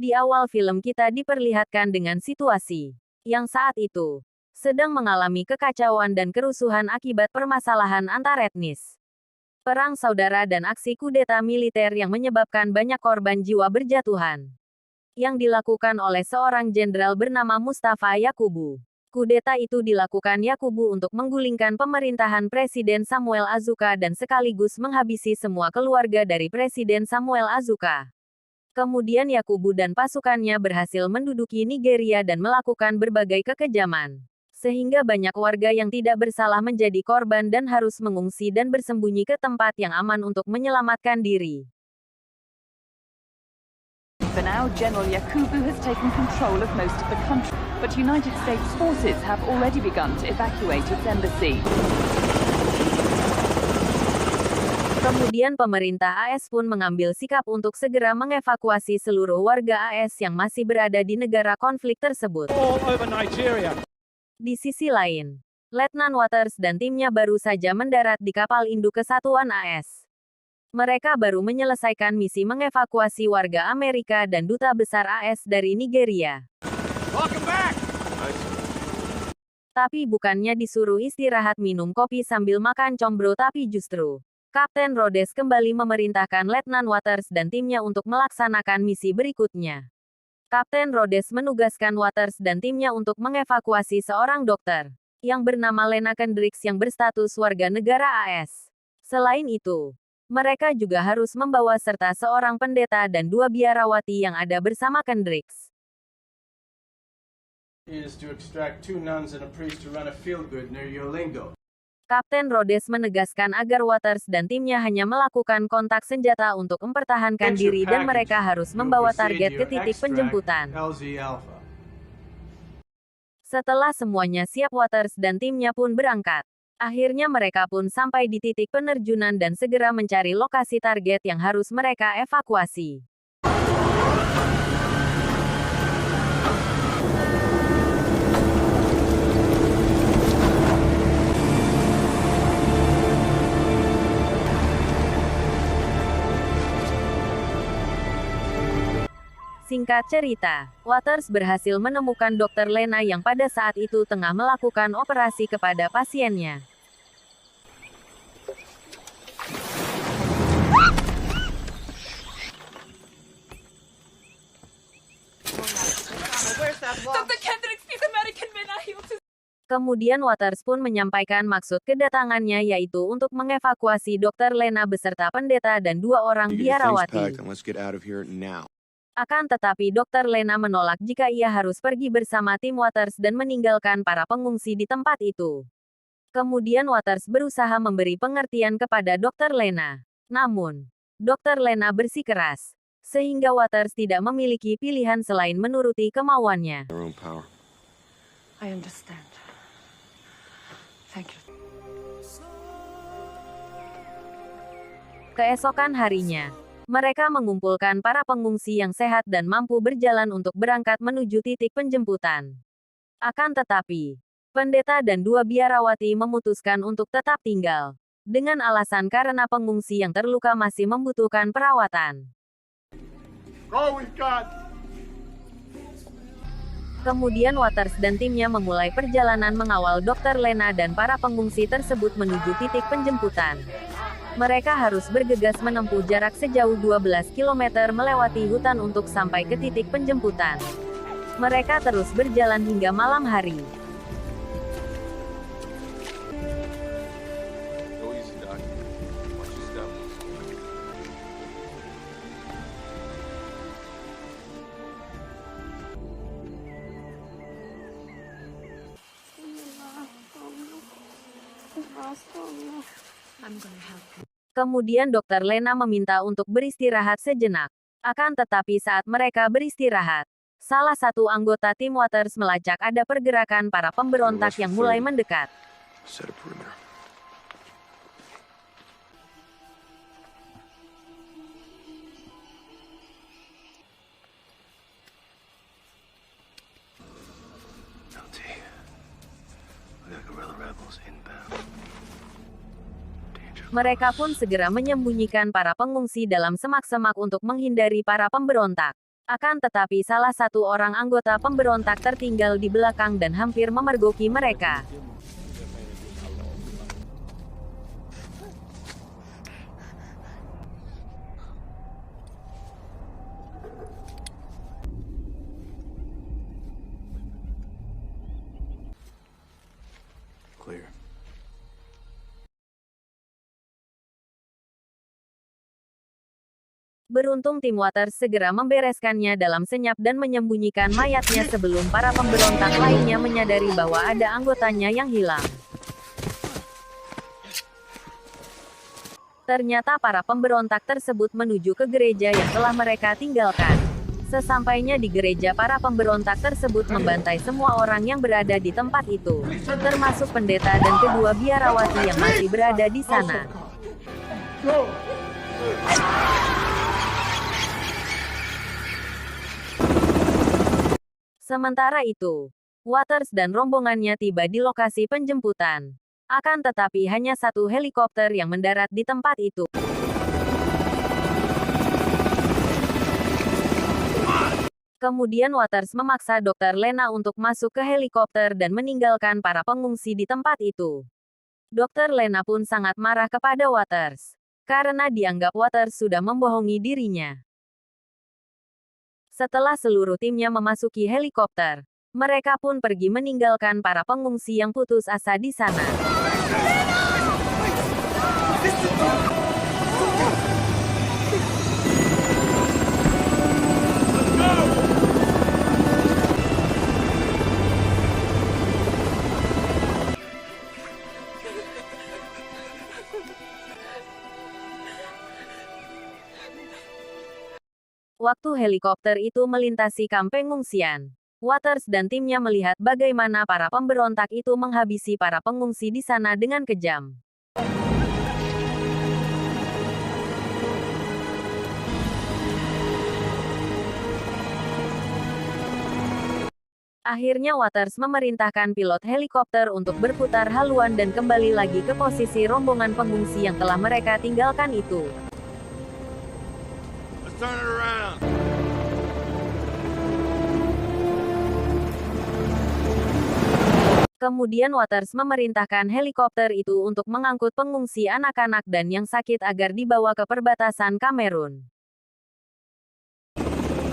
Di awal film kita diperlihatkan dengan situasi yang saat itu sedang mengalami kekacauan dan kerusuhan akibat permasalahan antar etnis. Perang saudara dan aksi kudeta militer yang menyebabkan banyak korban jiwa berjatuhan. Yang dilakukan oleh seorang jenderal bernama Mustafa Yakubu. Kudeta itu dilakukan Yakubu untuk menggulingkan pemerintahan Presiden Samuel Azuka dan sekaligus menghabisi semua keluarga dari Presiden Samuel Azuka. Kemudian Yakubu dan pasukannya berhasil menduduki Nigeria dan melakukan berbagai kekejaman. Sehingga banyak warga yang tidak bersalah menjadi korban dan harus mengungsi dan bersembunyi ke tempat yang aman untuk menyelamatkan diri. For now, General Yakubu has taken control of most of the country, but United States forces have already begun to evacuate its embassy. Kemudian pemerintah AS pun mengambil sikap untuk segera mengevakuasi seluruh warga AS yang masih berada di negara konflik tersebut. Di sisi lain, Letnan Waters dan timnya baru saja mendarat di kapal induk Kesatuan AS. Mereka baru menyelesaikan misi mengevakuasi warga Amerika dan duta besar AS dari Nigeria. Tapi bukannya disuruh istirahat minum kopi sambil makan combro, tapi justru Kapten Rhodes kembali memerintahkan Letnan Waters dan timnya untuk melaksanakan misi berikutnya. Kapten Rhodes menugaskan Waters dan timnya untuk mengevakuasi seorang dokter yang bernama Lena Kendricks yang berstatus warga negara AS. Selain itu, mereka juga harus membawa serta seorang pendeta dan 2 biarawati yang ada bersama Kendricks. Kapten Rhodes menegaskan agar Waters dan timnya hanya melakukan kontak senjata untuk mempertahankan diri dan mereka harus membawa target ke titik penjemputan. Setelah semuanya siap, Waters dan timnya pun berangkat. Akhirnya mereka pun sampai di titik penerjunan dan segera mencari lokasi target yang harus mereka evakuasi. Singkat cerita, Waters berhasil menemukan Dr. Lena yang pada saat itu tengah melakukan operasi kepada pasiennya. Kemudian Waters pun menyampaikan maksud kedatangannya, yaitu untuk mengevakuasi Dr. Lena beserta pendeta dan 2 orang biarawati. Akan tetapi Dr. Lena menolak jika ia harus pergi bersama tim Waters dan meninggalkan para pengungsi di tempat itu. Kemudian Waters berusaha memberi pengertian kepada Dr. Lena. Namun, Dr. Lena bersikeras, sehingga Waters tidak memiliki pilihan selain menuruti kemauannya. I understand. Thank you. Keesokan harinya, mereka mengumpulkan para pengungsi yang sehat dan mampu berjalan untuk berangkat menuju titik penjemputan. Akan tetapi, pendeta dan 2 biarawati memutuskan untuk tetap tinggal, dengan alasan karena pengungsi yang terluka masih membutuhkan perawatan. Kemudian Waters dan timnya memulai perjalanan mengawal Dr. Lena dan para pengungsi tersebut menuju titik penjemputan. Mereka harus bergegas menempuh jarak sejauh 12 km melewati hutan untuk sampai ke titik penjemputan. Mereka terus berjalan hingga malam hari. Kemudian Dr. Lena meminta untuk beristirahat sejenak. Akan tetapi saat mereka beristirahat, salah satu anggota tim Waters melacak ada pergerakan para pemberontak yang mulai mendekat. Mereka pun segera menyembunyikan para pengungsi dalam semak-semak untuk menghindari para pemberontak. Akan tetapi salah satu orang anggota pemberontak tertinggal di belakang dan hampir memergoki mereka. Clear. Beruntung tim Waters segera membereskannya dalam senyap dan menyembunyikan mayatnya sebelum para pemberontak lainnya menyadari bahwa ada anggotanya yang hilang. Ternyata para pemberontak tersebut menuju ke gereja yang telah mereka tinggalkan. Sesampainya di gereja, para pemberontak tersebut membantai semua orang yang berada di tempat itu, termasuk pendeta dan kedua biarawati yang masih berada di sana. Sementara itu, Waters dan rombongannya tiba di lokasi penjemputan. Akan tetapi hanya satu helikopter yang mendarat di tempat itu. Kemudian Waters memaksa Dr. Lena untuk masuk ke helikopter dan meninggalkan para pengungsi di tempat itu. Dr. Lena pun sangat marah kepada Waters, karena dianggap Waters sudah membohongi dirinya. Setelah seluruh timnya memasuki helikopter, mereka pun pergi meninggalkan para pengungsi yang putus asa di sana. Waktu helikopter itu melintasi kamp pengungsian, Waters dan timnya melihat bagaimana para pemberontak itu menghabisi para pengungsi di sana dengan kejam. Akhirnya Waters memerintahkan pilot helikopter untuk berputar haluan dan kembali lagi ke posisi rombongan pengungsi yang telah mereka tinggalkan itu. Let's turn it around. Kemudian Waters memerintahkan helikopter itu untuk mengangkut pengungsi anak-anak dan yang sakit agar dibawa ke perbatasan Kamerun.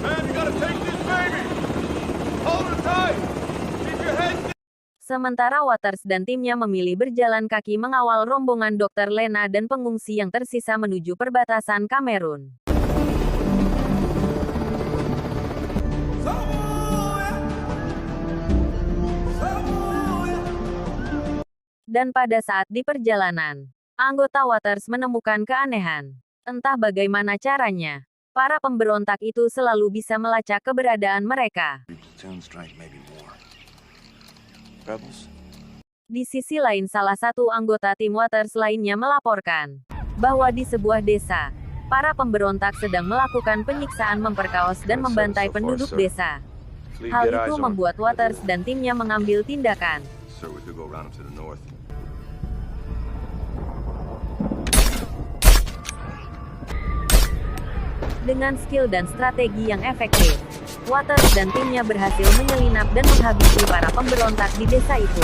Man, you gotta take this baby. Hold it tight. Keep your head down. Sementara Waters dan timnya memilih berjalan kaki mengawal rombongan Dr. Lena dan pengungsi yang tersisa menuju perbatasan Kamerun. Dan pada saat di perjalanan, anggota Waters menemukan keanehan. Entah bagaimana caranya, para pemberontak itu selalu bisa melacak keberadaan mereka. Platoon strength, maybe more. Rebels? Di sisi lain, salah satu anggota tim Waters lainnya melaporkan bahwa di sebuah desa, para pemberontak sedang melakukan penyiksaan, memperkaos dan membantai penduduk desa. Hal itu membuat Waters dan timnya mengambil tindakan. Sir, we could go around to the north. Dengan skill dan strategi yang efektif, Waters dan timnya berhasil menyelinap dan menghabisi para pemberontak di desa itu.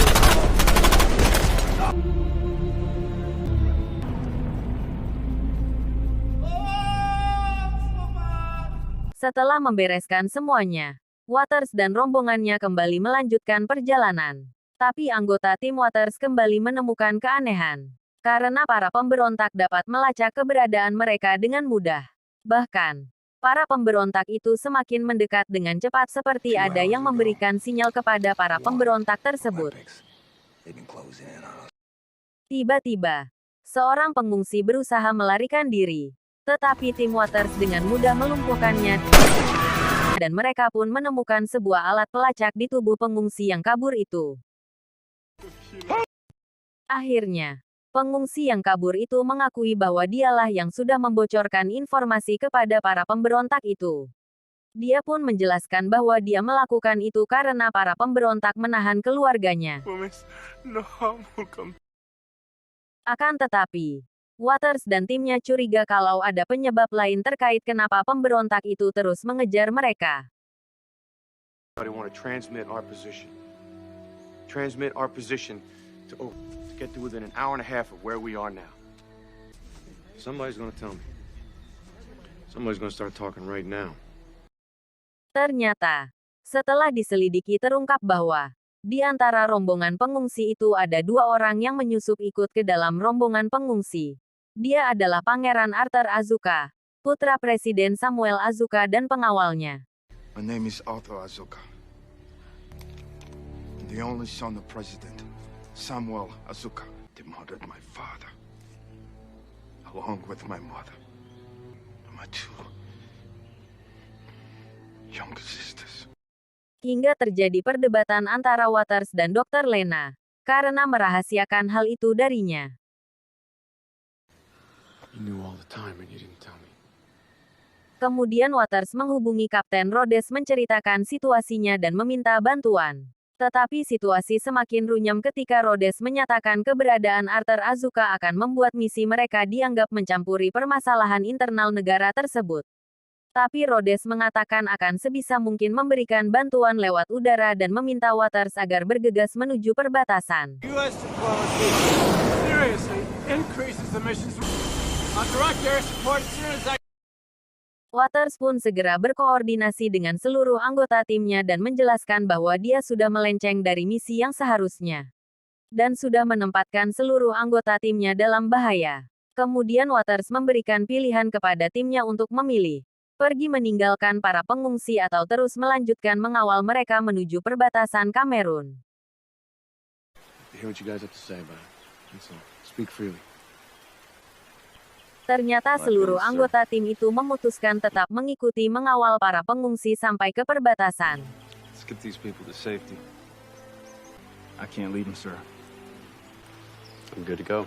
Setelah membereskan semuanya, Waters dan rombongannya kembali melanjutkan perjalanan. Tapi anggota tim Waters kembali menemukan keanehan, karena para pemberontak dapat melacak keberadaan mereka dengan mudah. Bahkan, para pemberontak itu semakin mendekat dengan cepat seperti ada yang memberikan sinyal kepada para pemberontak tersebut. Tiba-tiba, seorang pengungsi berusaha melarikan diri, tetapi tim Waters dengan mudah melumpuhkannya, dan mereka pun menemukan sebuah alat pelacak di tubuh pengungsi yang kabur itu. Akhirnya, pengungsi yang kabur itu mengakui bahwa dialah yang sudah membocorkan informasi kepada para pemberontak itu. Dia pun menjelaskan bahwa dia melakukan itu karena para pemberontak menahan keluarganya. Akan tetapi, Waters dan timnya curiga kalau ada penyebab lain terkait kenapa pemberontak itu terus mengejar mereka. I want to transmit our position. Transmit our position to get to within an hour and a half of where we are now. Somebody's going to tell me. Somebody's going to start talking right now. Ternyata, setelah diselidiki terungkap bahwa di antara rombongan pengungsi itu ada 2 orang yang menyusup ikut ke dalam rombongan pengungsi. Dia adalah Pangeran Arthur Azuka, putra Presiden Samuel Azuka dan pengawalnya. My name is Arthur Azuka. The only son of President Samuel Azuka. They murdered my father, along with my mother, and my 2 younger sisters. Hingga terjadi perdebatan antara Waters dan Dr. Lena, karena merahasiakan hal itu darinya. You knew all the time and you didn't tell me. Kemudian Waters menghubungi Kapten Rhodes menceritakan situasinya dan meminta bantuan. Tetapi situasi semakin runyam ketika Rhodes menyatakan keberadaan Arthur Azuka akan membuat misi mereka dianggap mencampuri permasalahan internal negara tersebut. Tapi Rhodes mengatakan akan sebisa mungkin memberikan bantuan lewat udara dan meminta Waters agar bergegas menuju perbatasan. U.S. diplomacy seriously increases the mission's. On direct air support as soon as I. Waters pun segera berkoordinasi dengan seluruh anggota timnya dan menjelaskan bahwa dia sudah melenceng dari misi yang seharusnya. Dan sudah menempatkan seluruh anggota timnya dalam bahaya. Kemudian Waters memberikan pilihan kepada timnya untuk memilih. Pergi meninggalkan para pengungsi atau terus melanjutkan mengawal mereka menuju perbatasan Kamerun. I hear what you guys have to say about it. That's all. Speak freely. Ternyata seluruh anggota tim itu memutuskan tetap mengikuti mengawal para pengungsi sampai ke perbatasan. Let's get these people to safety. I can't leave them, sir. I'm good to go.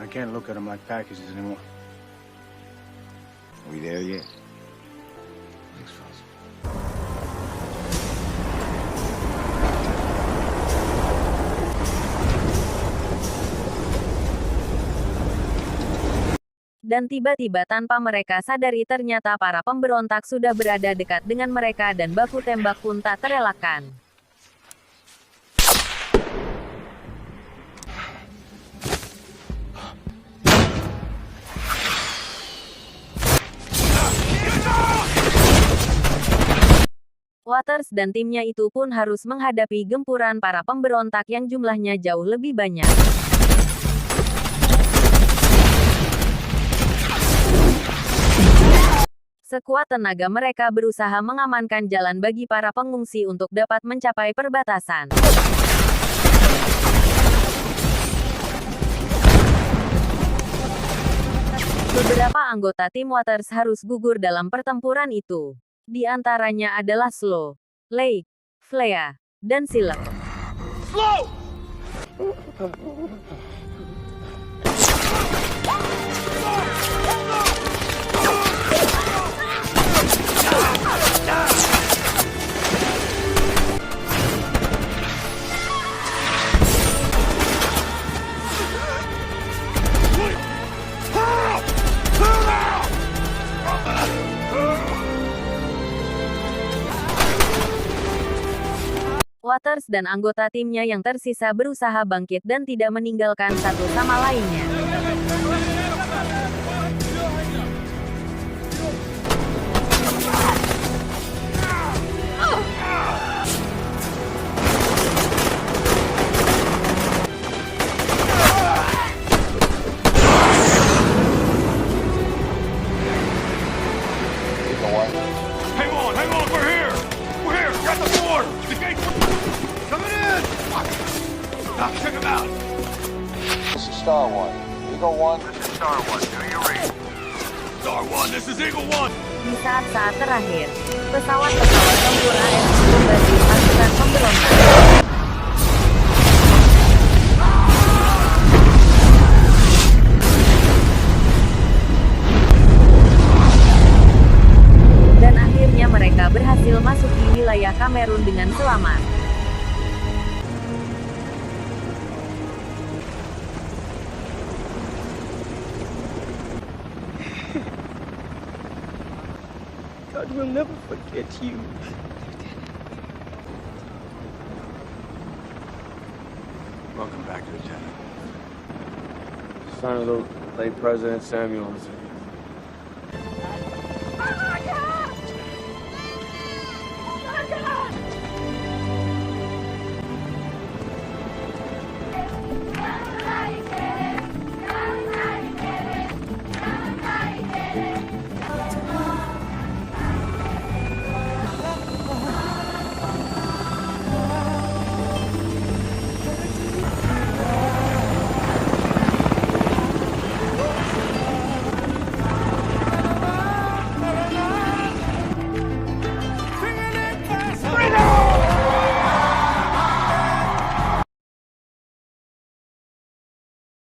I can't look at them like packages anymore. Are we there yet? Thanks, fellas. Dan tiba-tiba tanpa mereka sadari ternyata para pemberontak sudah berada dekat dengan mereka dan baku tembak pun tak terelakkan. Waters dan timnya itu pun harus menghadapi gempuran para pemberontak yang jumlahnya jauh lebih banyak. Sekuat tenaga mereka berusaha mengamankan jalan bagi para pengungsi untuk dapat mencapai perbatasan. Beberapa anggota tim Waters harus gugur dalam pertempuran itu. Di antaranya adalah Slow, Lake, Flea, dan Silek. Slow! Waters dan anggota timnya yang tersisa berusaha bangkit dan tidak meninggalkan satu sama lainnya. Hang on, we're here! We're here, we're at the fort! The gate's coming in! Now, check them out! This is Star One. Eagle One. This is Star One, do your read. Star One, this is Eagle One! Di saat-saat terakhir, pesawat-pesawat tempur AS membantu pasukan pemberontak. Dan akhirnya mereka berhasil masuk di wilayah Kamerun dengan selamat. God will never forget you. Welcome back, Lieutenant. Son of the late President Samuel. Oh my God!